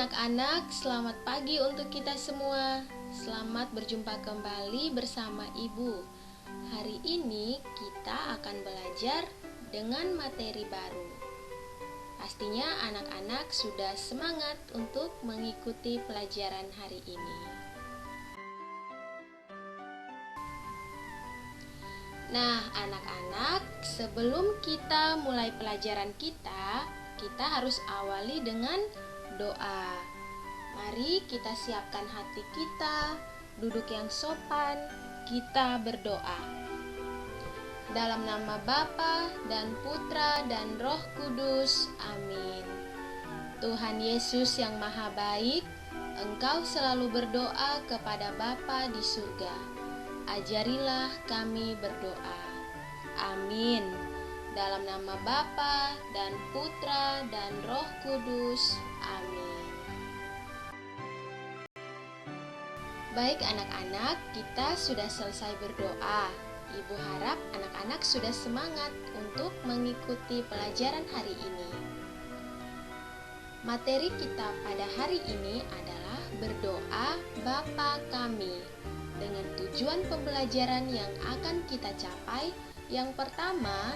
anak-anak, selamat pagi untuk kita semua. Selamat berjumpa kembali bersama Ibu. Hari ini kita akan belajar dengan materi baru. Pastinya anak-anak sudah semangat untuk mengikuti pelajaran hari ini. Nah, anak-anak, sebelum kita mulai pelajaran kita harus awali dengan doa. Mari kita siapkan hati kita, duduk yang sopan, kita berdoa. Dalam nama Bapa dan Putra dan Roh Kudus, amin. Tuhan Yesus yang Maha Baik, Engkau selalu berdoa kepada Bapa di surga. Ajarilah kami berdoa. Amin. Dalam nama Bapa dan Putra dan Roh Kudus, amin. Baik anak-anak, kita sudah selesai berdoa. Ibu harap anak-anak sudah semangat untuk mengikuti pelajaran hari ini. Materi kita pada hari ini adalah berdoa Bapa kami. Dengan tujuan pembelajaran yang akan kita capai, yang pertama,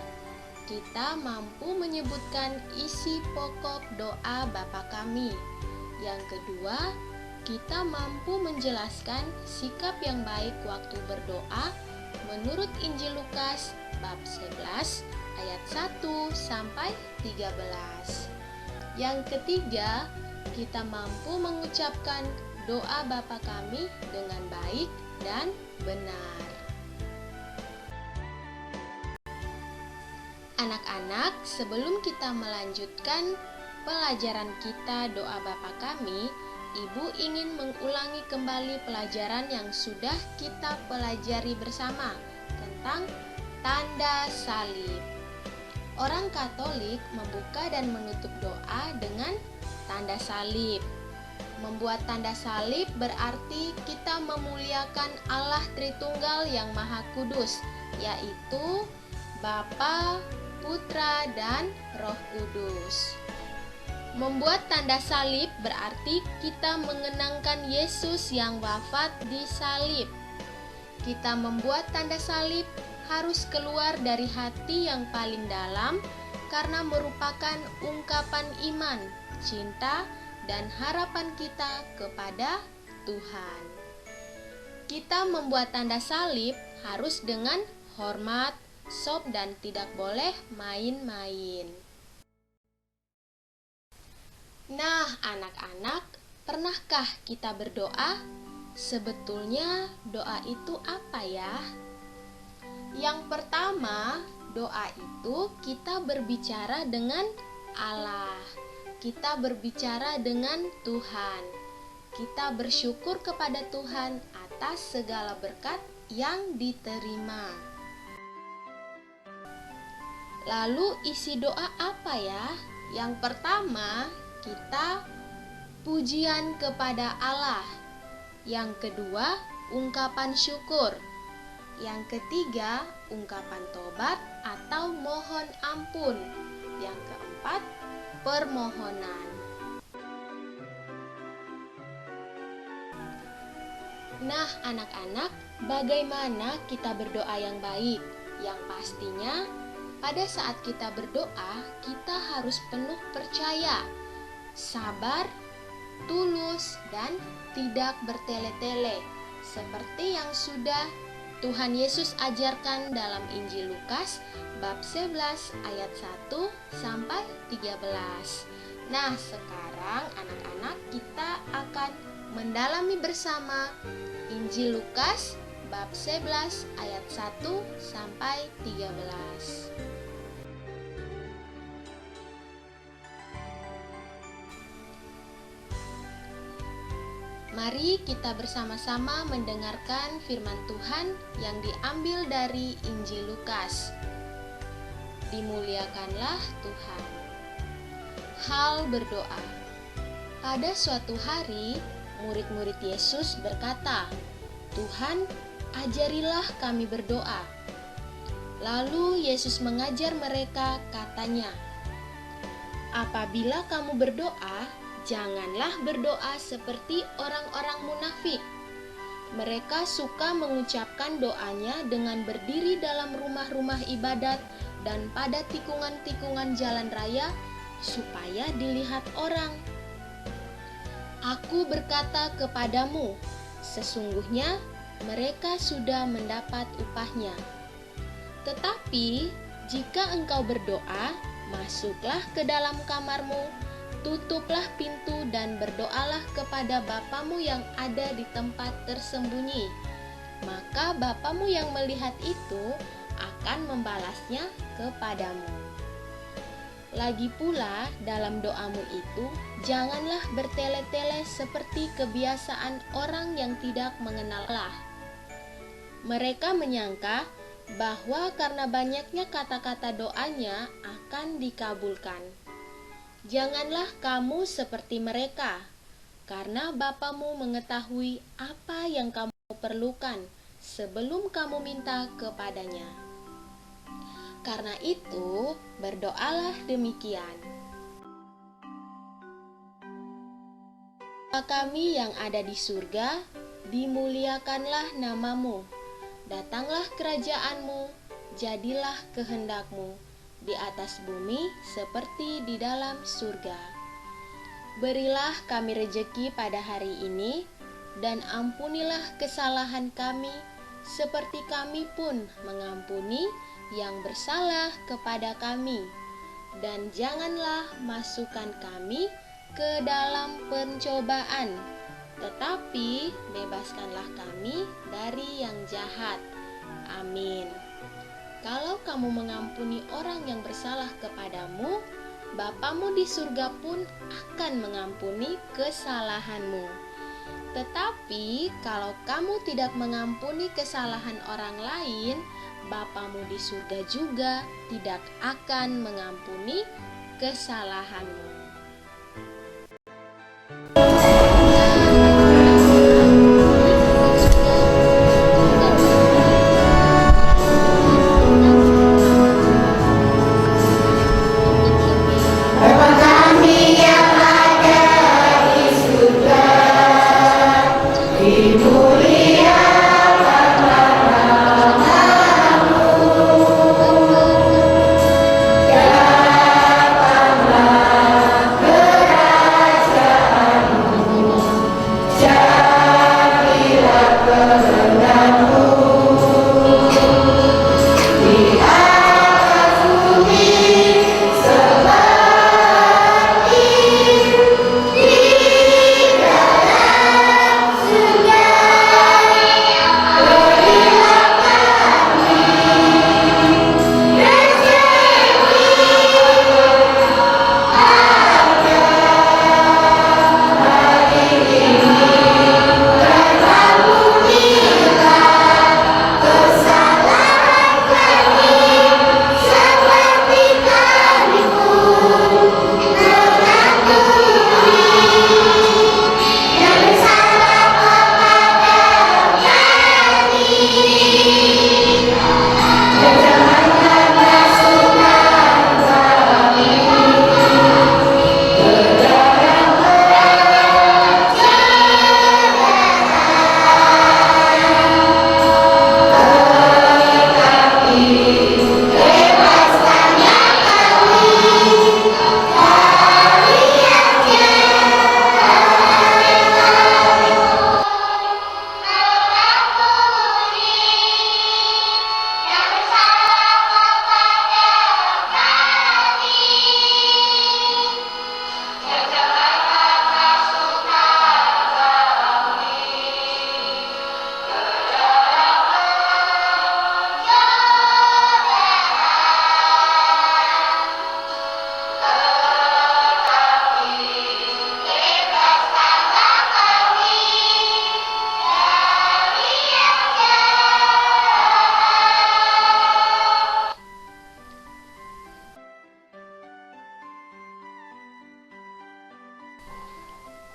kita mampu menyebutkan isi pokok doa Bapa kami. Yang kedua, kita mampu menjelaskan sikap yang baik waktu berdoa menurut Injil Lukas bab 11 ayat 1 sampai 13. Yang ketiga, kita mampu mengucapkan doa Bapa kami dengan baik dan benar. Anak-anak, sebelum kita melanjutkan pelajaran kita doa Bapa kami, Ibu ingin mengulangi kembali pelajaran yang sudah kita pelajari bersama tentang tanda salib. Orang Katolik membuka dan menutup doa dengan tanda salib. Membuat tanda salib berarti kita memuliakan Allah Tritunggal yang Maha Kudus, yaitu Bapa, Putra, dan Roh Kudus. Membuat tanda salib berarti kita mengenangkan Yesus yang wafat di salib. Kita membuat tanda salib harus keluar dari hati yang paling dalam karena merupakan ungkapan iman, cinta, dan harapan kita kepada Tuhan. Kita membuat tanda salib harus dengan hormat, sop, dan tidak boleh main-main. Nah, anak-anak, pernahkah kita berdoa? Sebetulnya doa itu apa ya? Yang pertama, doa itu kita berbicara dengan Allah. Kita berbicara dengan Tuhan. Kita bersyukur kepada Tuhan atas segala berkat yang diterima. Lalu isi doa apa ya? Yang pertama, kita pujian kepada Allah. Yang kedua, ungkapan syukur. Yang ketiga, ungkapan tobat atau mohon ampun. Yang keempat, permohonan. Nah, anak-anak, bagaimana kita berdoa yang baik? Yang pastinya, pada saat kita berdoa, kita harus penuh percaya, sabar, tulus, dan tidak bertele-tele, seperti yang sudah Tuhan Yesus ajarkan dalam Injil Lukas bab 11 ayat 1 sampai 13. Nah, sekarang anak-anak kita akan mendalami bersama Injil Lukas bab 11 ayat 1 sampai 13. Mari kita bersama-sama mendengarkan firman Tuhan yang diambil dari Injil Lukas. Dimuliakanlah Tuhan. Hal berdoa. Pada suatu hari, murid-murid Yesus berkata, "Tuhan, ajarilah kami berdoa." Lalu Yesus mengajar mereka, katanya, "Apabila kamu berdoa, janganlah berdoa seperti orang-orang munafik. Mereka suka mengucapkan doanya dengan berdiri dalam rumah-rumah ibadat dan pada tikungan-tikungan jalan raya supaya dilihat orang. Aku berkata kepadamu, sesungguhnya mereka sudah mendapat upahnya. Tetapi jika engkau berdoa, masuklah ke dalam kamarmu, tutuplah pintu dan berdoalah kepada Bapamu yang ada di tempat tersembunyi. Maka Bapamu yang melihat itu akan membalasnya kepadamu. Lagi pula dalam doamu itu, janganlah bertele-tele seperti kebiasaan orang yang tidak mengenal Allah. Mereka menyangka bahwa karena banyaknya kata-kata doanya akan dikabulkan. Janganlah kamu seperti mereka, karena Bapamu mengetahui apa yang kamu perlukan sebelum kamu minta kepadanya. Karena itu, berdoalah demikian. Bapa kami yang ada di surga, dimuliakanlah namamu. Datanglah kerajaanmu, jadilah kehendakmu, di atas bumi seperti di dalam surga. Berilah kami rejeki pada hari ini, dan ampunilah kesalahan kami, seperti kami pun mengampuni yang bersalah kepada kami. Dan janganlah masukkan kami ke dalam pencobaan, tetapi bebaskanlah kami dari yang jahat. Amin. Kalau kamu mengampuni orang yang bersalah kepadamu, Bapamu di surga pun akan mengampuni kesalahanmu. Tetapi kalau kamu tidak mengampuni kesalahan orang lain, Bapamu di surga juga tidak akan mengampuni kesalahanmu.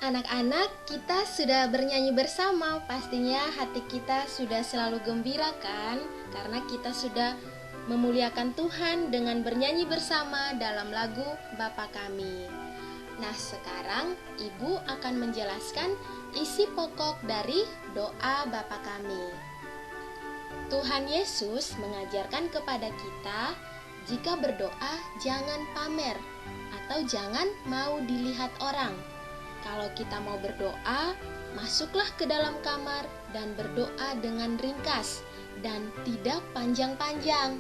Anak-anak, kita sudah bernyanyi bersama. Pastinya hati kita sudah selalu gembira kan? Karena kita sudah memuliakan Tuhan dengan bernyanyi bersama dalam lagu Bapa Kami. Nah, sekarang Ibu akan menjelaskan isi pokok dari doa Bapa Kami. Tuhan Yesus mengajarkan kepada kita, jika berdoa jangan pamer atau jangan mau dilihat orang. Kalau kita mau berdoa, masuklah ke dalam kamar dan berdoa dengan ringkas dan tidak panjang-panjang.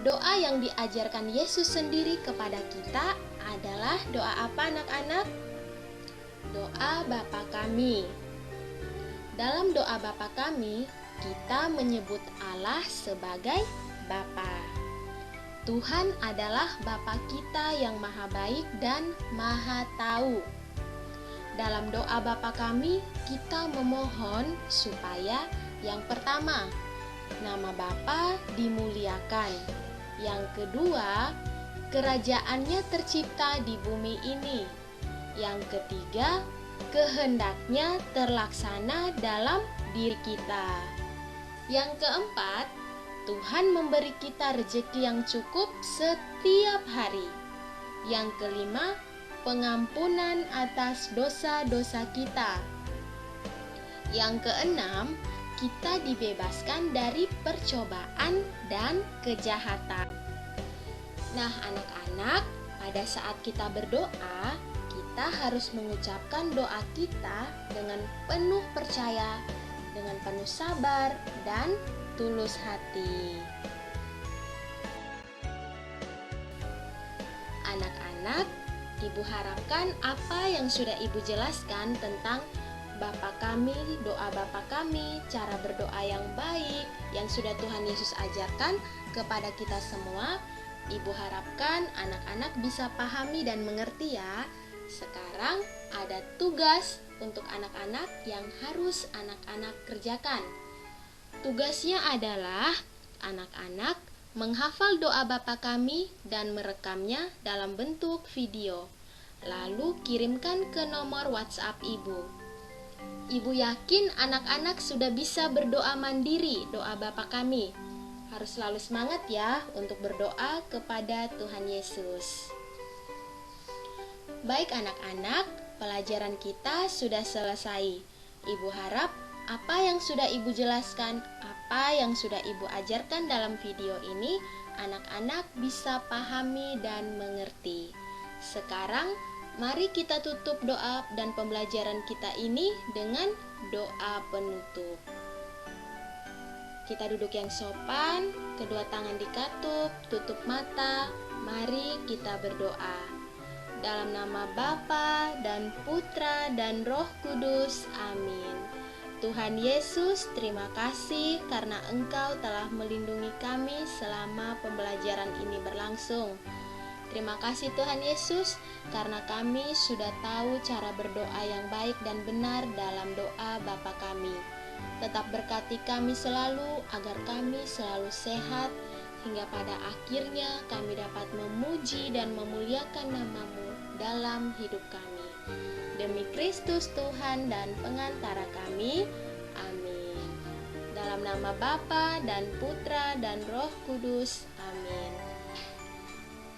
Doa yang diajarkan Yesus sendiri kepada kita adalah doa apa, anak-anak? Doa Bapa Kami. Dalam doa Bapa Kami, kita menyebut Allah sebagai Bapa. Tuhan adalah Bapa kita yang maha baik dan maha tahu. Dalam doa Bapa Kami, kita memohon supaya yang pertama, nama Bapa dimuliakan. Yang kedua, kerajaannya tercipta di bumi ini. Yang ketiga, kehendaknya terlaksana dalam diri kita. Yang keempat, Tuhan memberi kita rezeki yang cukup setiap hari. Yang kelima, pengampunan atas dosa-dosa kita. Yang keenam, kita dibebaskan dari percobaan dan kejahatan. Nah, anak-anak, pada saat kita berdoa, kita harus mengucapkan doa kita dengan penuh percaya, dengan penuh sabar dan tulus hati. Anak-anak, Ibu harapkan apa yang sudah Ibu jelaskan tentang Bapa Kami, doa Bapa Kami, cara berdoa yang baik yang sudah Tuhan Yesus ajarkan kepada kita semua, Ibu harapkan anak-anak bisa pahami dan mengerti ya. Sekarang ada tugas untuk anak-anak yang harus anak-anak kerjakan. Tugasnya adalah anak-anak menghafal doa Bapa Kami dan merekamnya dalam bentuk video. Lalu kirimkan ke nomor WhatsApp Ibu. Ibu yakin anak-anak sudah bisa berdoa mandiri doa Bapa Kami. Harus selalu semangat ya untuk berdoa kepada Tuhan Yesus. Baik anak-anak, pelajaran kita sudah selesai. Ibu harap apa yang sudah Ibu jelaskan, apa yang sudah Ibu ajarkan dalam video ini, anak-anak bisa pahami dan mengerti. Sekarang, mari kita tutup doa dan pembelajaran kita ini dengan doa penutup. Kita duduk yang sopan, kedua tangan dikatup, tutup mata, mari kita berdoa. Dalam nama Bapa dan Putra dan Roh Kudus, amin. Tuhan Yesus, terima kasih karena Engkau telah melindungi kami selama pembelajaran ini berlangsung. Terima kasih Tuhan Yesus, karena kami sudah tahu cara berdoa yang baik dan benar dalam doa Bapa Kami. Tetap berkati kami selalu, agar kami selalu sehat, hingga pada akhirnya kami dapat memuji dan memuliakan nama-Mu dalam hidup kami. Demi Kristus Tuhan dan pengantara kami, amin. Dalam nama Bapa dan Putra dan Roh Kudus, amin.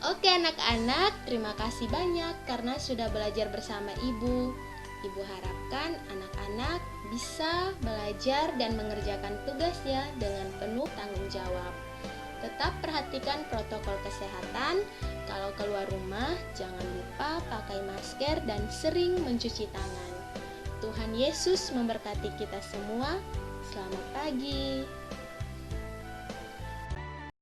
Oke anak-anak, terima kasih banyak karena sudah belajar bersama Ibu. Ibu harapkan anak-anak bisa belajar dan mengerjakan tugasnya dengan penuh tanggung jawab. Tetap perhatikan protokol kesehatan. Kalau keluar rumah, jangan lupa pakai masker dan sering mencuci tangan. Tuhan Yesus memberkati kita semua. Selamat pagi.